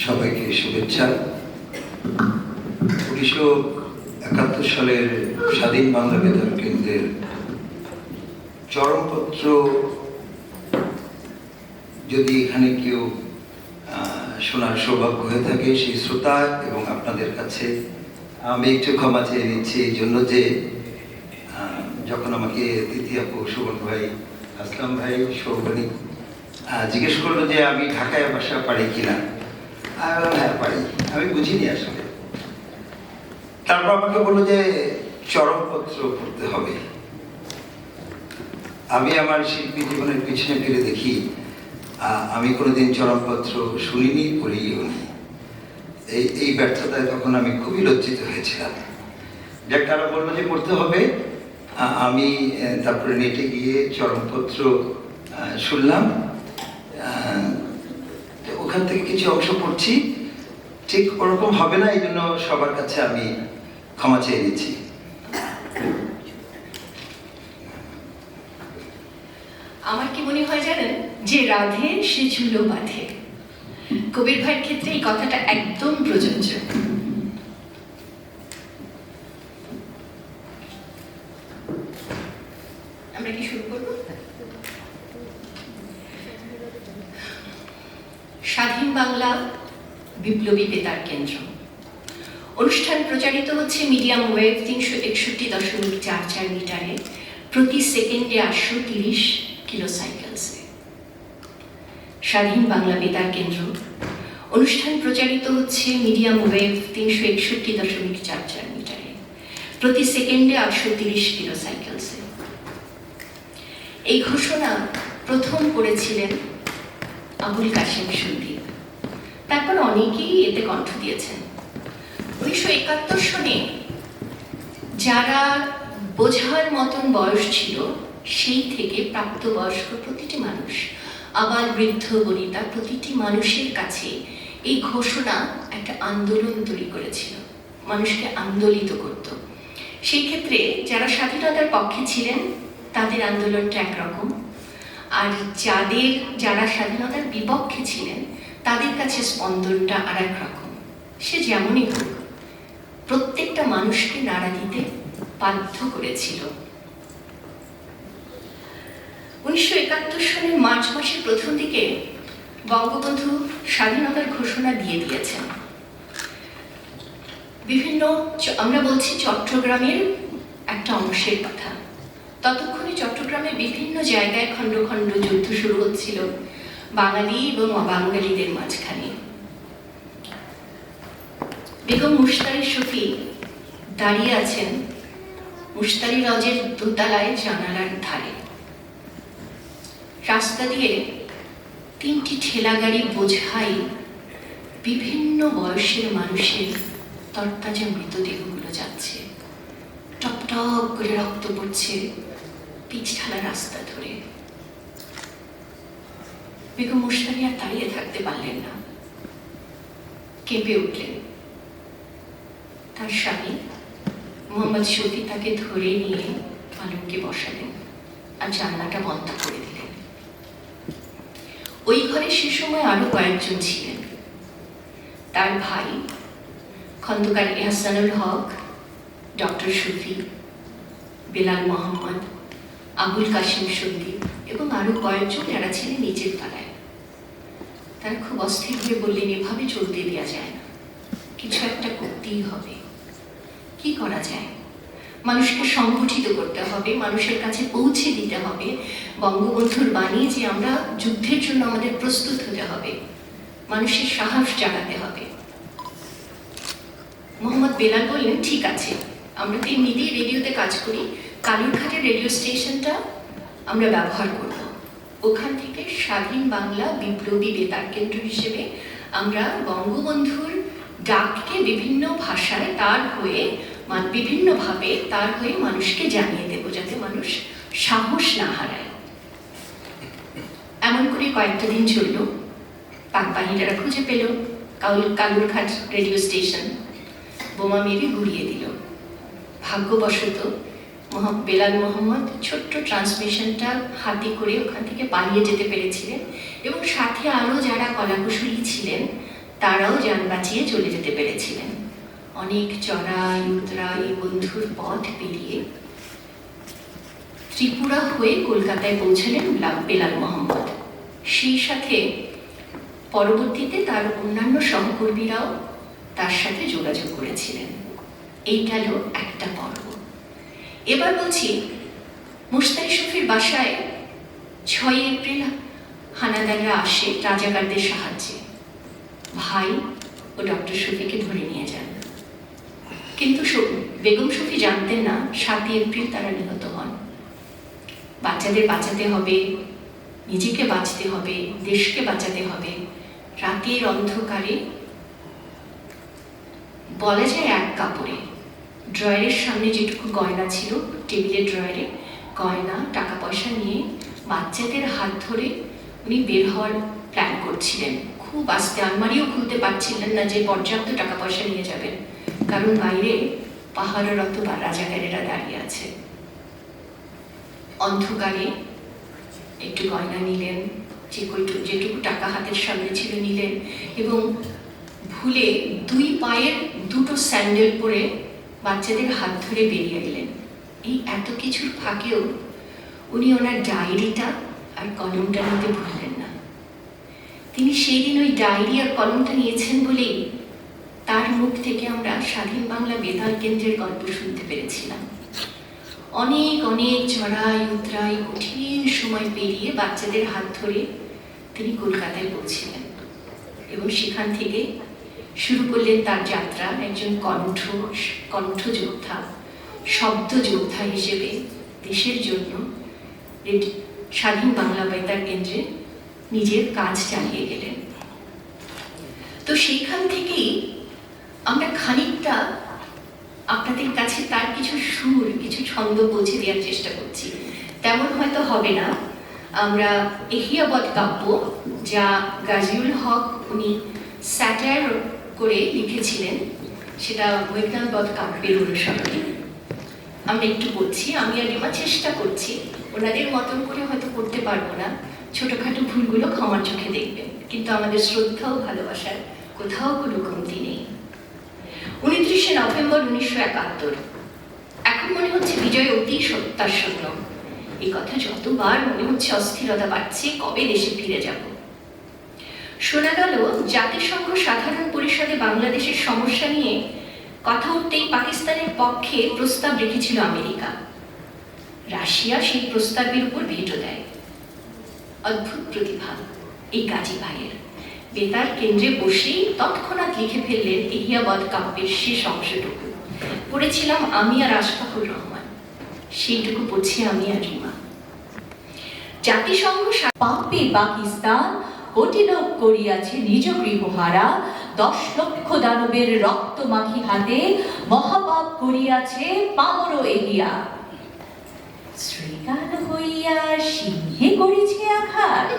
সবাইকে শুভেচ্ছা। 1971 সালের স্বাধীন বাংলা বেতার কেন্দ্রের চরমপত্র যদি এখানে কেউ শোনার সৌভাগ্য হয়ে থাকে, সেই শ্রোতা এবং আপনাদের কাছে আমি একটু ক্ষমা চেয়ে নিচ্ছি এই জন্য যে যখন আমাকে তৃতীয় আপু, সুমন ভাই, আসলাম ভাই, সৌগণিক জিজ্ঞেস করলো যে আমি ঢাকায় বাসা পারি কিনা, হ্যাঁ পারি, আমি বুঝিনি আসলে। তারপর আমাকে বললো যে চরমপত্র পড়তে হবে। আমি আমার শিল্পী জীবনের পিছনে ফিরে দেখি আমি কোনোদিন চরমপত্র শুনিনি, পড়িও নি। এই ব্যর্থতায় তখন আমি খুবই লজ্জিত হয়েছিলাম। যাক, তারা বললো যে পড়তে হবে। আমি তারপরে নেটে গিয়ে চরমপত্র শুনলাম, ওখান থেকে কিছু অংশ পড়ছি। ঠিক ওরকম হবে না, এই জন্য সবার কাছে আমি ক্ষমা চেয়ে নিচ্ছি। আমার কি মনে হয় জানেন, যে রাধে সে ঝুলো বাঁধে। কবির ভাইয়ের ক্ষেত্রে এই কথাটা একদম প্রযোজ্য। আমরা কি শুরু করব? স্বাধীন বাংলা বিপ্লবী বেতার কেন্দ্র অনুষ্ঠান প্রচারিত হচ্ছে মিডিয়াম ওয়েভ 361.44 মিটারে, প্রতি সেকেন্ডে 830 কিলোসাইকেলসে। স্বাধীন বাংলা বেতার কেন্দ্র অনুষ্ঠান প্রচারিত হচ্ছে মিডিয়াম ওয়েভ 361.44 মিটারে, প্রতি সেকেন্ডে 830 কিলোসাইকেলসে। এই ঘোষণা প্রথম করেছিলেন আবুল কাশেম সন্দীপ। তারপর অনেকেই এতে কণ্ঠ দিয়েছেন। 1971 সনে যারা বোঝার মতন বয়স ছিল, সেই থেকে প্রাপ্তবয়স্ক প্রতিটি মানুষ, আবার বৃদ্ধ বনিতা, প্রতিটি মানুষের কাছে এই ঘোষণা একটা আন্দোলন তৈরি করেছিল, মানুষকে আন্দোলিত করত। সেই ক্ষেত্রে যারা স্বাধীনতার পক্ষে ছিলেন তাদের আন্দোলনটা একরকম, আর যারা স্বাধীনতার বিপক্ষে ছিলেন তাদের কাছে স্পন্দনটা আর এক রকম। সে যেমনই হোক, প্রত্যেকটা মানুষকে নাড়া দিতে বাধ্য করেছিল। 1971 সালের মার্চ মাসের প্রথম দিকে বঙ্গবন্ধু স্বাধীনতার ঘোষণা দিয়ে দিয়েছেন। আমরা বলছি চট্টগ্রামের একটা অংশের কথা। ততক্ষণে চট্টগ্রামে বিভিন্ন জায়গায় খণ্ড খণ্ড যুদ্ধ শুরু হচ্ছিল বাঙালি এবং অবাঙালিদের মাঝখানে। বেগম মুশতারি শফি দাঁড়িয়ে আছেন মুশতারি লজের দোতলায় জানালার ধারে। রাস্তা দিয়ে 3টি ঠেলা গাড়ি বোঝাই বিভিন্ন বয়সের মানুষের তরতাজা মৃতদেহগুলো যাচ্ছে। টপ টপ করে রক্ত পড়ছে পিচ ঢালা রাস্তা ধরে। বেগম মুশতারি আর দাঁড়িয়ে থাকতে পারলেন না, কেঁপে উঠলেন। তার স্বামী মোহাম্মদ শফি তাকে ধরে নিয়ে পালঙ্কে বসালেন আর জানলাটা বন্ধ করে দিলেন। ওই ঘরে সে সময় আরো কয়েকজন ছিলেন। তার ভাই খন্দকার এহসানুল হক, ডক্টর শফি, বেলাল মোহাম্মদ, আবুল কাশেম সন্দীপ এবং আরো কয়েকজন যারা ছিলেন নিচের তলায়। তারা খুব অস্থির হয়ে বললেন, এভাবে চলতে দেওয়া যায় না, কিছু একটা করতেই হবে। কি করা যায়? মানুষকে সংগঠিত করতে হবে, মানুষের কাছে পৌঁছে দিতে হবে বঙ্গবন্ধুর বাণী যে আমরা যুদ্ধের জন্য আমাদের প্রস্তুত হতে হবে, মানুষের সাহস জাগাতে হবে। মোহাম্মদ বেলাল বললেন, ঠিক আছে, আমরা তো এমনিতেই রেডিওতে কাজ করি, কালুরঘাটের রেডিও স্টেশনটা আমরা ব্যবহার করব। ওখান থেকে স্বাধীন বাংলা বিপ্লবী বেতার কেন্দ্র হিসেবে আমরা বঙ্গবন্ধুর ডাককে বিভিন্ন ভাষায় বিভিন্নভাবে তার হয়ে মানুষকে জানিয়ে দেব, যাতে মানুষ সাহস না হারায়। এমন করে কয়েকটা দিন চলল। পাকবাহিনীরা খুঁজে পেল কালুরঘাট রেডিও স্টেশন, বোমা মেরে গুড়িয়ে দিল। ভাগ্যবশত বেলাল মোহাম্মদ ছোট্ট ট্রান্সমিশনটা হাতে করে ওখান থেকে পালিয়ে যেতে পেরেছিলেন এবং সাথে আরো যারা কলাকুশলী ছিলেন তারাও যান বাঁচিয়ে চলে যেতে পেরেছিলেন। অনেক চড়াই উতরাই বন্ধুর পথ পেরিয়ে ত্রিপুরা হয়ে কলকাতায় পৌঁছলেন বেলাল মোহাম্মদ। সেই সাথে পরবর্তীতে তার অন্যান্য সহকর্মীরাও তার সাথে যোগাযোগ করেছিলেন। এই গেল একটা পর্ব। এবার বলছি, মুশতারি শফির বাসায় 6 এপ্রিল হানাদাররা আসে রাজাকারদের সাহায্যে। ভাই ও ডক্টর শফিকে ধরে নিয়ে যান, কিন্তু বেগম শফি জানতেন না 7 এপ্রিল তারা নিহত হন। বাচ্চাদের বাঁচাতে হবে, নিজেকে বাঁচতে হবে, দেশকে বাঁচাতে হবে। রাতের অন্ধকারে বলা যায় এক কাপড়ে, ড্রয়ারের সামনে যেটুকু গয়না ছিল, টেবিলের ড্রয়ারে গয়না টাকা পয়সা নিয়ে বাচ্চাদের হাত ধরে উনি বের হওয়ার প্ল্যান করছিলেন। খুব আস্তে, আলমারিও খুলতে পারছিলেন না যে পর্যাপ্ত টাকা পয়সা নিয়ে যাবেন, কারণ বাইরে পাহাড়রত বা রাজাকারেরা দাঁড়িয়ে আছে। অন্ধকারে একটু গয়না নিলেন, যেটুকু টাকা হাতের সামনে ছিল নিলেন, এবং ভুলে 2 পায়ের 2টো স্যান্ডেল পরে বাচ্চাদের হাত ধরে বেরিয়ে এলেন। এই এত কিছুর ফাঁকেও উনি ওনার ডায়েরিটা আর কলমটা নিতে ভুললেন না। তিনি সেই দিন ওই ডায়েরি আর কলমটা নিয়েছেন বলেই তার মুখ থেকে আমরা স্বাধীন বাংলা বেতার কেন্দ্রের গল্প শুনতে পেরেছিলাম। অনেক অনেক চড়াই উতরাই কঠিন সময় পেরিয়ে বাচ্চাদের হাত ধরে তিনি কলকাতায় পৌঁছলেন, এবং সেখান থেকে শুরু করলেন তার যাত্রা। একজন কণ্ঠযোদ্ধা, শব্দ যোদ্ধা হিসেবে দেশের জন্য স্বাধীন বাংলা বেতার কেন্দ্রে নিজের কাজ চালিয়ে গেলেন। তো সেইখান থেকেই আমরা খানিকটা আপনাদের কাছে তার কিছু সুর, কিছু ছন্দ পৌঁছে দেওয়ার চেষ্টা করছি। তেমন হয়তো হবে না। আমরা এহিয়াবদ কাব্য, যা গাজীউল হক উনি স্যাটায়ার করে লিখেছিলেন, সেটা বৈজ্ঞানবদ কাব্যের অনুসরণে আমরা একটু পড়ছি। আমি আর রিমা চেষ্টা করছি, ওনাদের মতন করে হয়তো করতে পারবো না, ছোটখাটো ভুলগুলো ক্ষমার চোখে দেখবেন, কিন্তু আমাদের শ্রদ্ধা ও ভালোবাসার কোথাও কোনো কমতি নেই। 29শে নভেম্বর 1971। এখন মনে হচ্ছে বিজয় অতি সত্যাসন্ন। এই কথা যতবার মনে হচ্ছে অস্থিরতা বাড়ছে, কবে দেশে ফিরে যাব। শোনা গেল জাতিসংঘ সাধারণ পরিষদে বাংলাদেশের সমস্যা নিয়ে কথা উঠতেই পাকিস্তানের পক্ষে প্রস্তাব রেখেছিল আমেরিকা। রাশিয়া সেই প্রস্তাবের উপর ভেটো দেয়। অদ্ভুত প্রতিভা এই গাজী ভাইয়ের। বেতার কেন্দ্রে বসেই তৎক্ষণাৎ লিখে ফেললেন এহিয়াবদ কাব্যের শেষ অংশটুকু। পড়েছিলাম আমি আর আশফাকুর রহমান, সেইটুকু পড়ছি আমি আর রিমা। জাতিসংঘ পাপী পাকিস্তান কোটি লোক করিয়াছে নিজ গৃহহারা, 10 লক্ষ দানবের রক্ত মাখি হাতে মহাপাপ করিয়াছে পামর এহিয়া। শ্রীকাল হইয়া সিংহে করিছে আঘাত,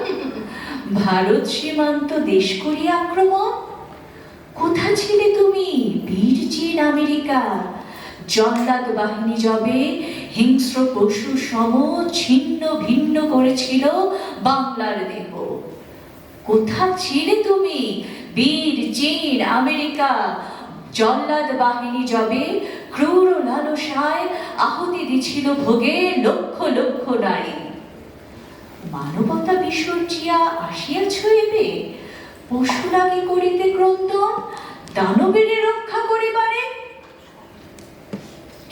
ভারত সীমান্ত দেশ করিয়া আক্রমণ। কোথা ছিলে তুমি বীর চীন আমেরিকা, জল্লাদ বাহিনী যবে হিংস্র পশু সম ছিন্ন ভিন্ন করেছিল বাংলার দেহ। কোথা ছিলে তুমি বীর চীন আমেরিকা, জল্লাদ বাহিনী যবে ক্রূর লালসায় আহুতি দিছিল ভোগে লক্ষ লক্ষ নারী। মানবতা বিসর্জিয়া আসিয়াছ এবে, পশু লাগি করিতে ক্রন্দন, দানবের রক্ষা করিবারে।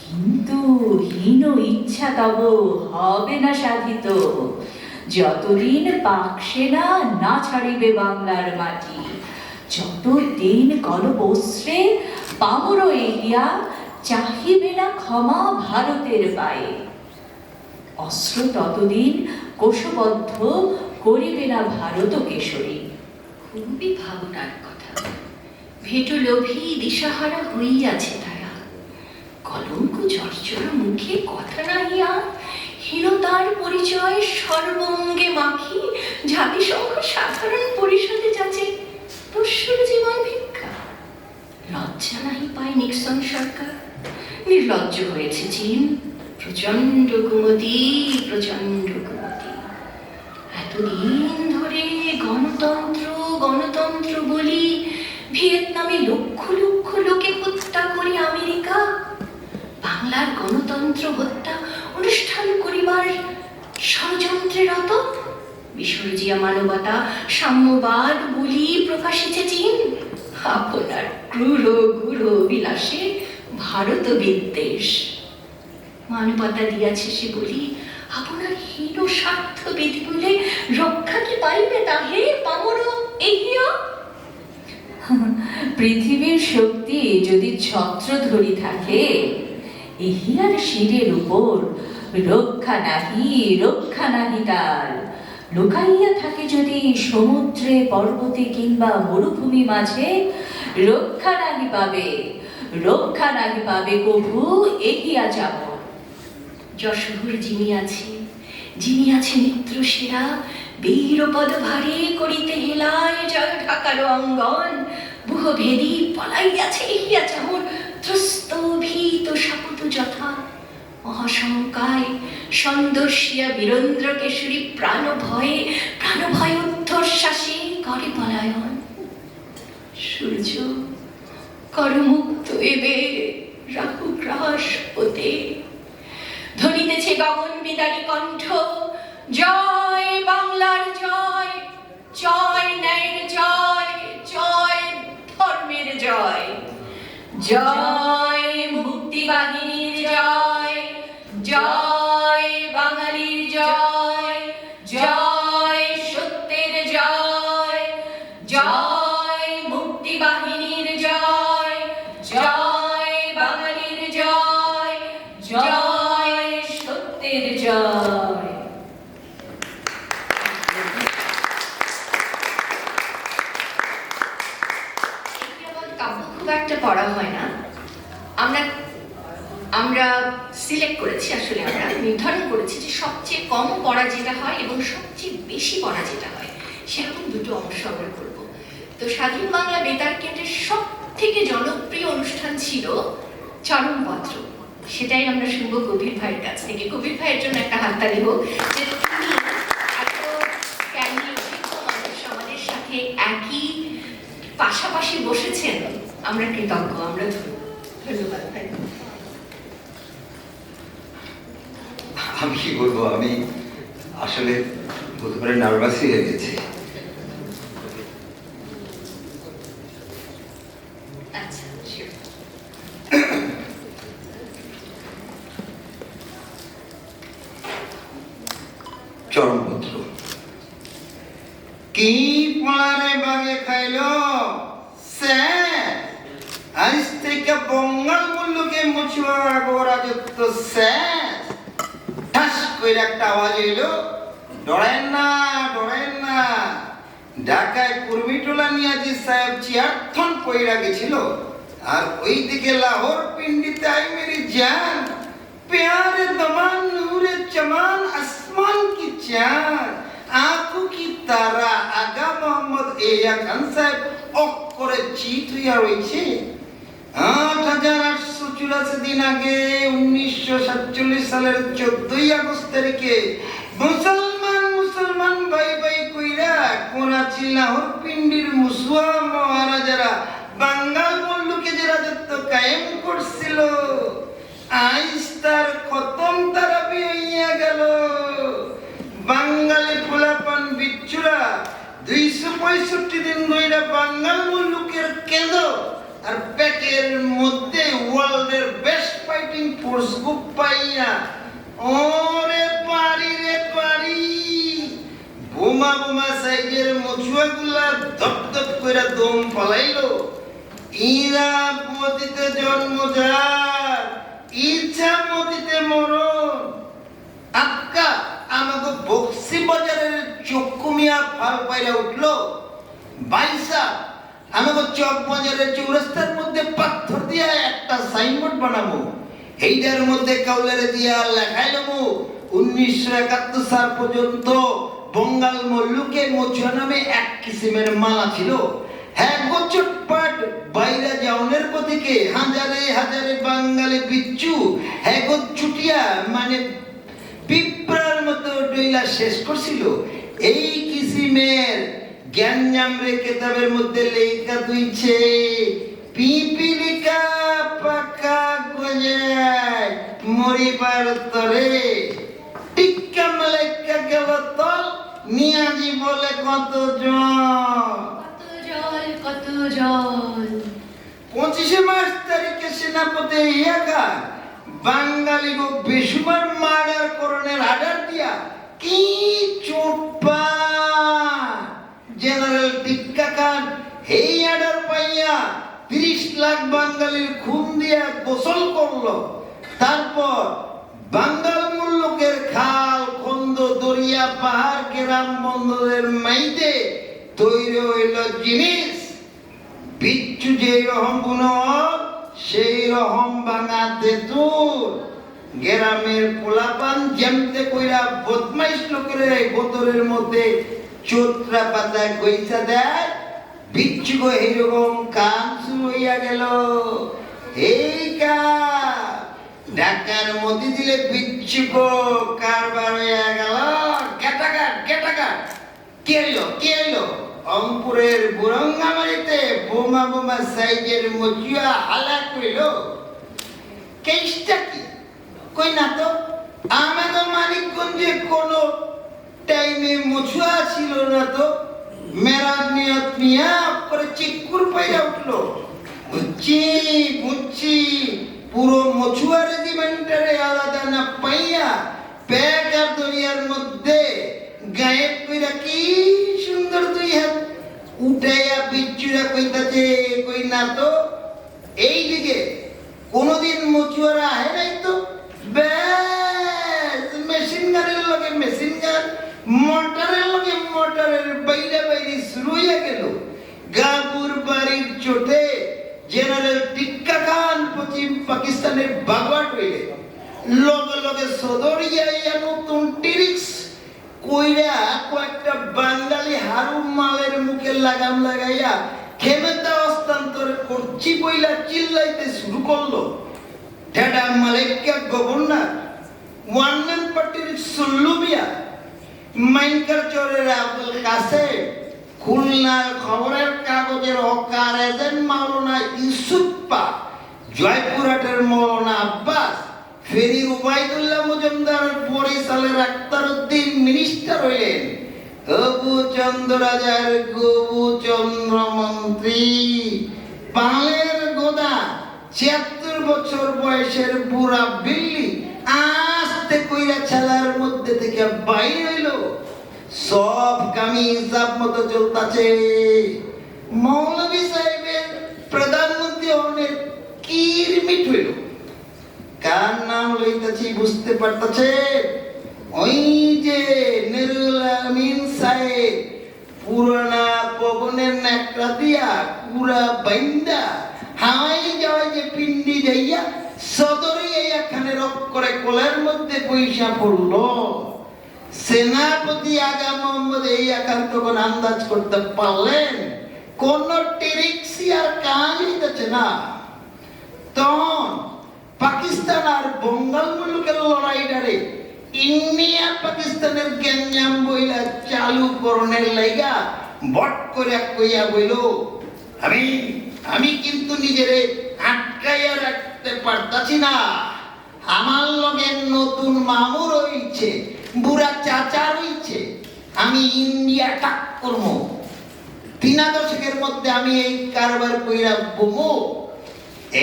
কিন্তু হীন ইচ্ছা তব হবে না সাধিত, যতদিন পাক সেনা না ছাড়িবে বাংলার মাটি। যতদিন গলবস্ত্রে পামর এগিয়া চাহিবে না ক্ষমা ভারতের পায়ে। অস্ত্র ততদিন কোষবদ্ধ করিবে না ভারত কেশরী। খুবই ভাবনার কথা। ভেটো লোভী দিশাহারা হইয়াছে তারা, কলঙ্ক চর্চর মুখে কথা নাহিয়া, হীনতার পরিচয় সর্বঙ্গে মাখি, জাতিসংঘ সাধারণ পরিষদে যাচ্ছে দস্যুর জীবন ভিক্ষা। লজ্জা নাহি পায় নিক্সন সরকার, নির্লজ্জ হয়েছে চীন। প্রচন্ড কুমতি, প্রচন্ড কুমতি। এতদিন ধরে গণতন্ত্র গণতন্ত্র বলি ভিয়েতনামে লক্ষ লক্ষ লোকে হত্যা করে আমেরিকা বাংলার গণতন্ত্র হত্যা অনুষ্ঠান করিবার ষড়যন্ত্রে রত, বিসর্জিয়া মানবতা সাম্যবাদ বলি প্রকাশিতে চীন, আপনার ক্রূর গুড় বিলাসে ভারত বিদ্বেষ, মানবতা দিয়াছে সে বলি আপনার হীন স্বার্থ বেদি বলে রক্ষা কি পাইবে তাহে পামর এগিয়া। পৃথিবীর শক্তি যদি ছত্র ধরি থাকে, ইহিয়ার শিরের উপর রক্ষা নাহি তার। লুকাইয়া থাকে যদি সমুদ্রে পর্বতে কিংবা মরুভূমি মাঝে, রক্ষা নাহি পাবে কভু এগিয়া যাব। যশোহর যিনি আছে মিত্র সেরা, বীরপদ ভারে করিতে হেলায় জল ঢাকারো অঙ্গন, বুহভেদী পলাইয়াছে এগিয়া যেমন ত্রস্ত ভীত সাপত যথা, মহাশঙ্কায় সন্দর্শিয়া বীরেন্দ্র কেশরী প্রাণ ভয়ে ঊর্ধ্বশ্বাসে করে পলায়ন। সূর্য করমুক্ত এবে রাহু গ্রাস হতে, ধ্বনিতেছে গগন বিদারী কণ্ঠ, জয় বাংলার জয়, জয় ন্যায়ের জয়, জয় ধর্মের জয়, জয় মুক্তিবাহিনীর জয়, জয় বাঙালির জয়, জয় সত্যের জয়, জয় মুক্তিবাহিনীর জয়, জয় বাঙালির জয়, জয় সত্যের জয়। কাব্য খুব একটা পড়া হয় না, আমরা সিলেক্ট করেছি, আসলে আমরা নির্ধারণ করেছি যে সবচেয়ে কম পড়া যেটা হয় এবং সবচেয়ে বেশি পড়া যেটা হয় সেরকম দুটো অংশ আমরা করব। তো স্বাধীন বাংলা বেতার কেন্দ্রের সব থেকে জনপ্রিয় অনুষ্ঠান ছিল চরমপত্র, সেটাই আমরা শুনবো কবির ভাইয়ের কাছ থেকে। কবির ভাইয়ের জন্য একটা হাততালি হোক, যে তিনি এত জ্ঞানী অভিজ্ঞ মানুষ আমাদের সাথে একই পাশাপাশি বসেছেন, আমরা কৃতজ্ঞ, আমরা ধন্যবাদ ভাই। আমি কি বলবো, আমি আসলে বলতে পারি নার্ভাসই হয়ে গেছি। আচ্ছা, sure. চরমপত্র। কি পলারে বাগে খাইলো সে, আজ থেকে বঙ্গাল মুল্লুকে মুছুয়া রাজত্ব সে। ঠাস করে একটা আওয়াজ এলো, ডরেন না ঢাকায় কুর্মিটোলা নিয়াজি সাহেব চিয়ারথন পইরা গেছিল, আর ওইদিকে লাহোর পিন্ডিতে আই মেরি জান, प्यारे दमान नूरे चमान आसमान की चांद आंखों की तारा আগা মোহাম্মদ এয়া খান সাহেব অক করে চিত হইয়া রয়েছে। ৮৮৮৪ দিন আগে ১৯৪৭ সালের ১৪ই আগস্ট তারিখে মুসলমান ভাই কইরা করাচি লাহোর পিন্ডির মুসুয়া মহারাজারা বাঙ্গাল মুল্লুকে যে রাজত্ব কায়েম করছিল, আজ তার খতম তারাবি হইয়া গেল। বাঙালি পোলাপান বিচ্ছুরা ২৬৫ দিন ধরে বাঙ্গাল মুল্লুকের কেঁদো আর পেটের মধ্যে ওয়ার্ল্ডের বেস্ট ফাইটিং ফোর্স বুক পাইয়া ওরে পারি বোমা সাইজের মছুয়াগুলা ধপ কইরা দম পালাইলো। ইরা মতিতে জন্ম যার, ইচ্ছা মতিতে মরণ। আক্কা আমাকে বক্সি বাজারের চক্ষুমিয়া ফাল পাইরা উঠলো। বাইসা আমাকে চক বাজারের চৌরাস্তার মধ্যে পাথর দিয়া একটা সাইনবোর্ড বানাবো, এইটার মধ্যে কাউলারে দিয়া লেখাইলো ১৯৭১ সাল পর্যন্ত বঙ্গাল মল্লুকে মছুয়া নামে এক কিসিমের মালা ছিল। হ্যাঁ চটপাট বাইরা যাওনের পথিকে হাজারে বাঙালি বিচ্ছু হ্যাঁ চুটিয়া মানে পিঁপড়ার মতো ডইলা শেষ করছিল। এই কিসিমের জ্ঞান রে কেতাবের মধ্যে লেখা তুইছে পিপিলিকা পাকা গজায় মরিবার তরে টিক্কা মালাইকা গেল তল নিয়াজি বলে কত জল কত জল 25 মার্চ তারিখে সেনাপতি ইয়াকা বাঙালি গো বেসুমার মার্ডার করণের আর্ডার দিয়া কি চোটপা জেনারেল টিক্কা খান এই আর্ডার পাইয়া 30 লাখ বাঙালির খুন দিয়া গোসল করলো। তারপর বাঙ্গাল মুল্লুকের খাল খন্দ দরিয়া পাহাড় গ্রাম বন্দরের মাইতে তৈরি হইল জিনিস বিচ্ছু যেই রকম গুণর সেই রকম বাঙাতে তোর গ্রামের পোলাপান যেমতে কইরা বদমাইশ লোকের বোতলের মধ্যে চোত্রা পাতায় গইসা দেয় বিচ্ছু গো এইরকম কাম শুরু হইয়া গেল। এই কা ঢাকার মধ্যে দিলে বিচ্ছু গো কারবার হইয়া গেল। গেটাকাট কে এলো অঙ্কুরের বুরঙ্গামারিতে বোমা সাইজের মজুয়া হালা কইল। কেসটা কি কই না তো আমাদের মানিকগঞ্জে কোনো টাইমে মছুয়া ছিল না তো মেরাজ নিয়ত মিয়া করে চিকুর পাইয়া উঠলো। বুঝছি পুরো মছুয়া রেজিমেন্টারে আলাদা না পাইয়া পেকার দরিয়ার মধ্যে গায়েব কইরা কি সুন্দর দুই হাত উঠাইয়া বিচ্ছুরা কইতাছে কই না তো এই দিকে কোনদিন মছুয়ারা আহে নাই তো ব্যাস মেশিন গানের লগে মেশিন গান মোটরের লগে মোটরের বাইরে শুরু হইয়া গেল। গাবুর বাড়ির চোটে জেনারেল টিক্কা খান পশ্চিম পাকিস্তানের বাগওয়াট হইলে লগে সদরিয়া নতুন টিরিক্স কইরা কয়েকটা বাঙালি হারুম মালের মুখে লাগাম লাগাইয়া ক্ষমতা হস্তান্তর করছি বইলা চিল্লাইতে শুরু করলো। ঠেডা মালিকা গভর্নর ওয়ানম্যান পার্টির সুল্লুমিয়া মাইনকার চোরের আব্দুল কাসেম খুলনার খবরের কাগজের হকার এজেন্ট মাওলানা ইউসুফা জয়পুরহাটের মৌলানা আব্বাস ফেরির উবাইদুল্লাহ মজুমদার বরিশালের আক্তারউদ্দিন মিনিস্টার হইলেন। গবু চন্দ্র রাজার গবু চন্দ্র মন্ত্রী পালের গোদা 76 বছর বয়সের বুড়া বিল্লি আস্তে কইরা ছালার মধ্যে থেকে বাইরে হইল। সব কামি হিসাব মতো চলতাছে। মৌলভী সাহেবের প্রধানমন্ত্রী অনেক কিরমিট হইল। কার নাম লইতাছি বুঝতে পারতাছে? ওই যে নুরুল আমিন সাহেব পুরানা পবনের নেকড়া দিয়া পুরা বাইন্দা হাই যাওয়া যে পিন্ডি যাইয়া সদরে এখানে রক করে কোলের মধ্যে পয়সা পড়লো। সেনাপতি আগা মোহাম্মদ এই আকার তখন আন্দাজ করতে পারলেন কোন টেরিক্সি আর কাজ হইতেছে না। তখন পাকিস্তান আর বঙ্গাল মুলুকের লড়াইটারে ইন্ডিয়া পাকিস্তানের গ্যাঞ্জাম বইলা চালু করণের লাইগা বট করে কইয়া বইল আমি কিন্তু নিজেরে আটকাইয়া রাখতে পারতাছি না। আমার লগে নতুন মামুর হইছে, বুড়া চাচা হইছে, আমি ইন্ডিয়া টাক করবো। 3 দশকের মধ্যে আমি এই কারবার কইরা বমু।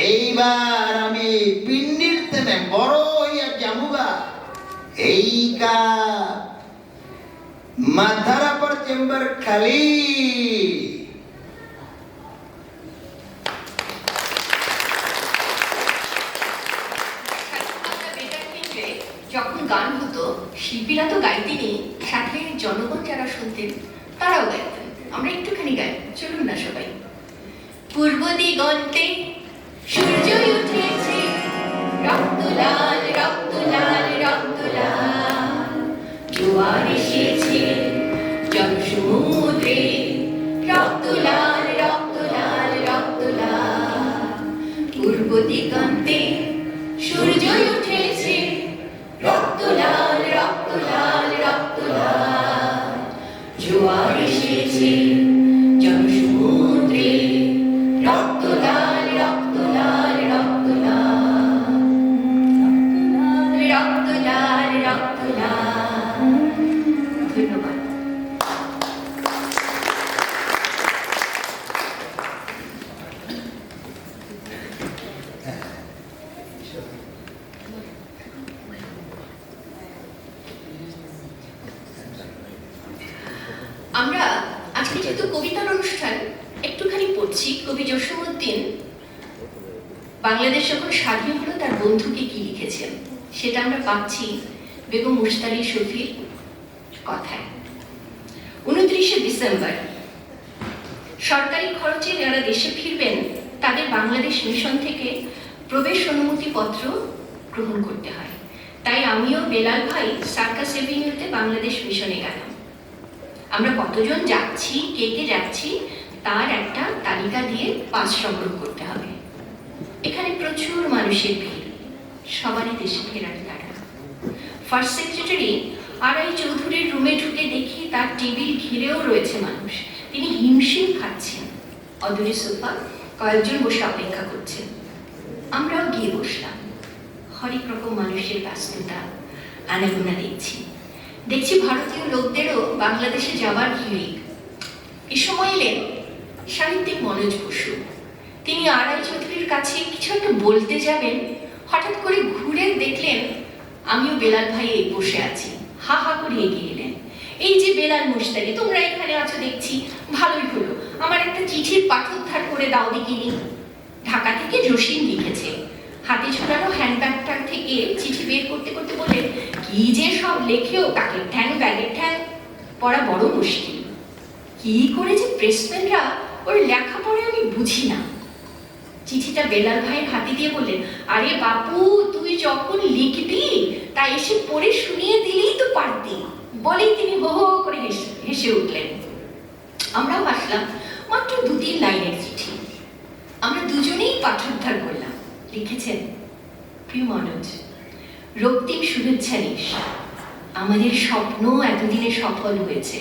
এইবার আমি পিন্ডির তেনে বড় হইয়া জামুগা। এই কা মাথার পর চেম্বার খালি। যখন গান হতো শিল্পীরা তো গাইতেনি, সাথে জনগণ যারা শুনতেন তারাও গাইতেন। আমরা একটুখানি গাই, চলুন না সবাই। পূর্ব দিগন্তে সূর্য উঠেছে, রক্ত লাল রক্ত লাল রক্ত লাল, জোয়ার এসেছে জনসমুদ্রে, রক্ত লাল রক্ত লাল রক্ত লাল। পূর্ব দিগন্তে সূর্য উঠেছে, রক্ত লাল রক্ত লাল রক্ত লাল, জোয়ার এসেছে এসেছে জনসমুদ্রে রক্ত লাল রক্ত লাল রক্ত লাল রক্ত লাল রক্ত লাল। ধন্যবাদ। আমরা আজকে যেহেতু কবিতার অনুষ্ঠান একটুখানি পড়ছি, কবি জসীমউদ্দিন বাংলাদেশ যখন স্বাধীন হলো তার বন্ধুকে কি লিখেছেন সেটা আমরা পাচ্ছি বেগম মুশতারি শফির কথায়। 29শে ডিসেম্বর সরকারি খরচে যারা দেশে ফিরবেন তাদের বাংলাদেশ মিশন থেকে প্রবেশ অনুমতি পত্র গ্রহণ করতে হয়। তাই আমিও বেলাল ভাই সার্কাস এভিনিউতে বাংলাদেশ মিশনে গেলাম। আমরা কতজন যাচ্ছি, কে কে যাচ্ছি তার একটা তালিকা দিয়ে পাস সংগ্রহ করতে হবে। এখানে প্রচুর মানুষের ভিড়, সবারই দেশে ফেরার তারা। ফার্স্ট সেক্রেটারি আড়াই চৌধুরীর রুমে ঢুকে দেখি তার টেবিল ঘিরেও রয়েছে মানুষ। তিনি হিমশিম খাচ্ছেন, অদূরে সোফা কয়েকজন বসে অপেক্ষা করছেন। আমরাও গিয়ে বসলাম। হরেক রকম মানুষের ব্যস্ততা, আনাগোনা দেখছি ভারতীয় লোকদেরও বাংলাদেশে যাবার ভিড়। এ সময় এলেন সাহিত্যিক মনোজ বসু। তিনি আড়াই চৌধুরীর কাছে কিছু একটা বলতে যাবেন, হঠাৎ করে ঘুরে দেখলেন আমিও বেলাল ভাই বসে আছি। হা হা করে এগিয়ে এলেন, এই যে বেলাল মুশতারি, তোমরা এখানে আছো দেখছি, ভালোই হলো, আমার একটা চিঠির পাঠোদ্ধার করে দাও দেখিনি। ঢাকা থেকে জসিম লিখেছে। হাতে ঝোলানো হ্যান্ডব্যাগটা থেকে চিঠি বের করতে করতে বললেন, কি যে সব লেখেও, কাকের ঠ্যাং ব্যাগের ঠ্যাং, পড়া বড় মুশকিল। কি করে যে প্রেসম্যানরা ওর লেখা পড়ে আমি বুঝি না। চিঠিটা বেলাল ভাইয়ের হাতে দিয়ে বললেন, আরে বাপু, তুই যখন লিখবি তা এসে পড়ে শুনিয়ে দিলেই তো পারতি। বলেই তিনি হো হো করে হেসে উঠলেন। আমরাও আসলাম। মাত্র 2-3 লাইনের চিঠি। আমরা দুজনেই পাঠোদ্ধার করলাম। লিখেছেন, প্রিয় মনোজ, রক্তিম শুভেচ্ছা নিস। আমাদের স্বপ্ন এতদিনে সফল হয়েছে।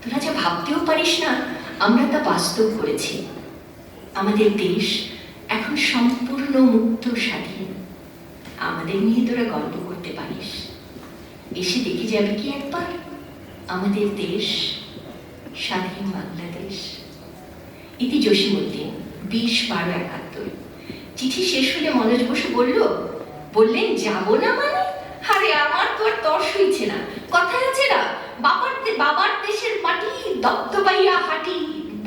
তোরা যা ভাবতেও পারিস না, আমরা তা বাস্তব করেছি। আমাদের দেশ এখন সম্পূর্ণ মুক্ত, স্বাধীন। আমাদের নিয়ে তোরা গর্ব করতে পারিস। এসে দেখে যাবে কি একবার আমাদের দেশ, স্বাধীন বাংলাদেশ। ইতি জসীমউদ্দিন, 20/12/71। চিঠি শেষ হলে মনোজ বসু বললেন, যাবো না মানে? আরে আমার তো আর তর সইছে না। কথায় আছে না, বাবার দেশের মাটি দপ্তবাইয়া হাঁটি।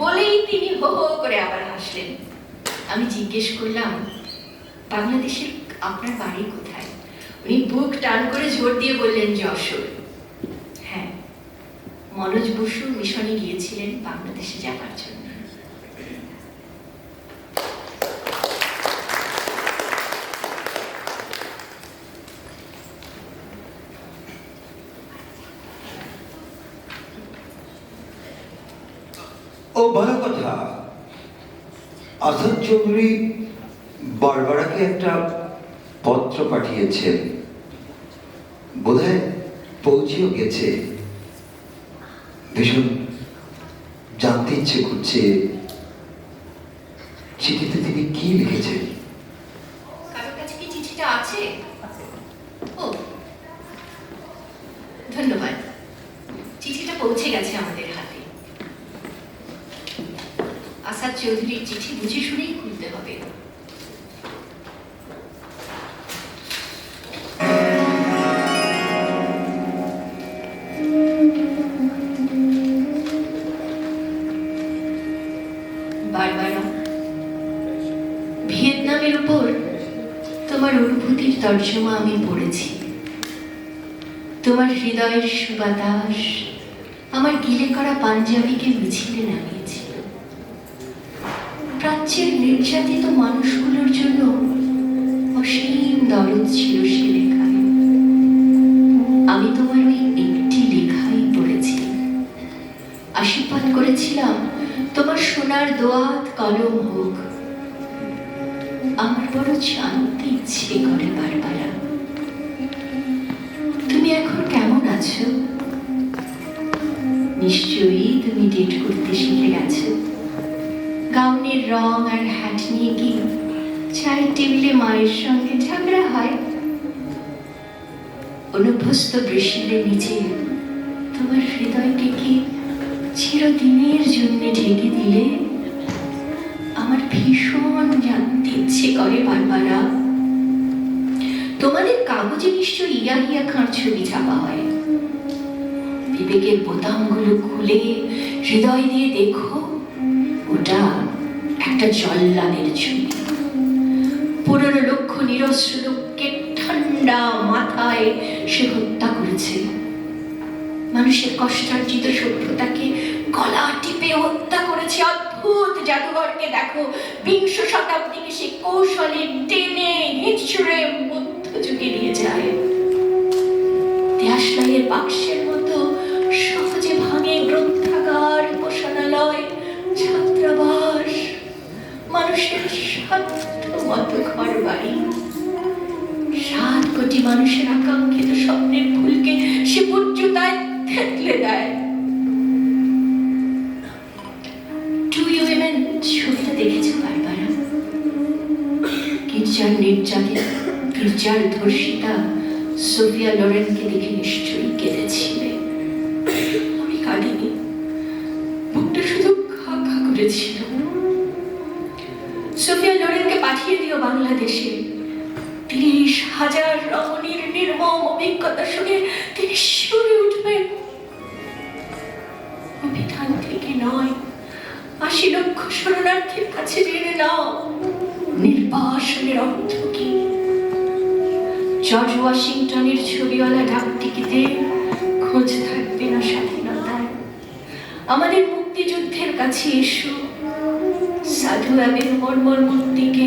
বলেই তিনি হো হো করে আবার হাসলেন। আমি জিজ্ঞেস করলাম, বাংলাদেশের আপনার বাড়ি কোথায়? উনি বুক টান করে জোর দিয়ে বললেন, যশোর। হ্যাঁ, মনোজ বসু মিশনে গিয়েছিলেন বাংলাদেশে যাবার জন্য। ও ভালো কথা। আসাদ চৌধুরী বারবারাকে একটা পত্র পাঠিয়েছেন, বোধহয় পৌঁছেও গেছে। ভীষণ জানতে ইচ্ছে করছে চিঠিতে তিনি কি লিখেছেন। কারোর কাছে কি চিঠিটা আছে? ও, ধন্যবাদ। চিঠিটা পৌঁছে গেছে আমাদের হাতে। আসাদ চৌধুরীর চিঠি বুঝে শুনেই খুলতে হবে। বারবারা, ভিয়েতনামের উপর তোমার অনুভূতির তর্জমা আমি পড়েছি। তোমার হৃদয়ের সুবাতাস আমার গিলে করা পাঞ্জাবিকে মিছিলে নামিয়েছিল। প্রাচ্যের নির্যাতিত মানুষগুলোর জন্য অসীম দরদ ছিল সে লেখায়। আমি তোমার ওই একটি লেখাই পড়েছি। আশীর্বাদ করেছিলাম তোমার সোনার দোয়াত কলম হোক। আমার বড় জানতে ইচ্ছে করে বারবারা, তুমি এখন কেমন আছো? নিশ্চয়ই তুমি ডেট করতে শিখে গেছো। গাউনের রং আর হ্যাট নিয়ে কি চায়ের টেবিলে মায়ের সঙ্গে ঝগড়া হয়? অনভ্যস্ত বৃষ্টিদের নিচে তোমার হৃদয়কে কি চিরদিনের জন্য ঢেকে দিলে? আমার ভীষণ জানতে ইচ্ছে করে বারবারা, তোমাদের কাগজে নিশ্চয়ই ইয়া হিয়া খাঁর ছবি ছাপা হয়। বিবেকের বোতামগুলো খুলে হৃদয় দিয়ে দেখো, ওটা একটা জল্লাদের ছবি। 15 লক্ষ নিরস্ত্র লোককে ঠান্ডা মাথায় সে হত্যা করেছে। মানুষের কষ্টার্জিত সভ্যতাকে গলা টিপে হত্যা করেছে। অদ্ভুত জাদুঘরকে দেখো, 20 শতাব্দীকে সে কৌশলে টেনে হিঁচড়ে মধ্যযুগে নিয়ে যায়। দেশলাইয়ের বাক্সের মতো সহজে ভাঙে গ্রন্থাগার, উপাসনালয়, ছাত্রাবাস, মানুষের সাধ্যমতো ঘর বাড়ি। 7 কোটি মানুষের আকাঙ্ক্ষিত স্বপ্নের ফুলকে সে পর্যতায় থেতলে দেয়। টু ইউ উইমেন ছবিটা দেখেছো বারবারা? গির্জার নির্যাতিতা, গির্জার ধর্ষিতা সোফিয়া লোরেনকে দেখে নিশ্চয়ই কেঁদেছিলে। আমি কাঁদিনি, বুকটা শুধু খা খা করেছিল। সোফিয়া লোরেনকে পাঠিয়ে দিও বাংলাদেশে। 30,000 রমণীর নির্মম অভিজ্ঞতা শুনে তিনি শিউরে উঠবেন। অভিধান থেকে নয়, 80 লক্ষ শরণার্থীর কাছে জেনে নাও নির্বাসনের অর্থ কি। জর্জ ওয়াশিংটনের ছবিওয়ালা ডাক টিকিটে খোঁজ থাকবে না স্বাধীনতার। আমাদের মুক্তিযুদ্ধের কাছে এসো। সাধু আবের মর্মর মূর্তিকে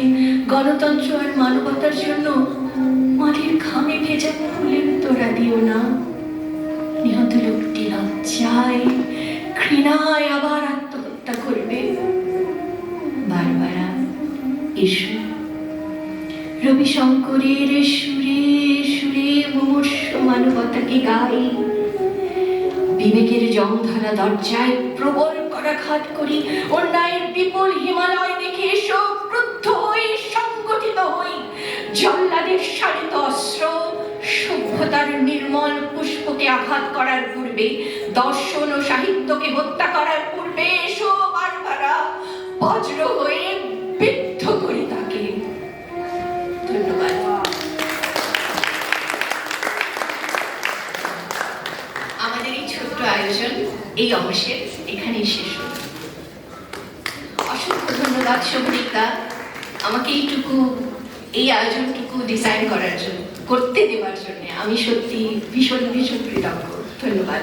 গণতন্ত্র আর মানবতার জন্য মাটির ঘামে ভেজা ফুলের তোড়া দিও না। নিহত লোকটি লজ্জায় ঘৃণায় আবার আত্মহত্যা করবে। বারবারা এসো, রবি শঙ্করের সুরে সুরে মুমূর্ষ মানবতাকে গাই। বিবেকের জংধরা দরজায় প্রবল করাঘাত করি। অন্যায়ের বিপুল হিমালয় দেখে এসো, ক্রুদ্ধ হই, সংগঠিত হই। জল্লাদের শাড়িত অস্ত্র সভ্যতার নির্মল পুষ্পকে আঘাত করার পূর্বে, দর্শন ও সাহিত্যকে হত্যা করার পূর্বে এসো বারবারা, বজ্র হয়ে বিদ্ধ করি তাকে। ধন্যবাদ। আমাদের এই ছোট্ট আয়োজন এই অংশের এখানেই শেষ হল। অসংখ্য ধন্যবাদ শোভনিকা, আমাকে এই আয়োজনটুকু ডিজাইন করার জন্য, করতে দেওয়ার জন্য। আমি সত্যি ভীষণ ভীষণ কৃতজ্ঞ। ধন্যবাদ।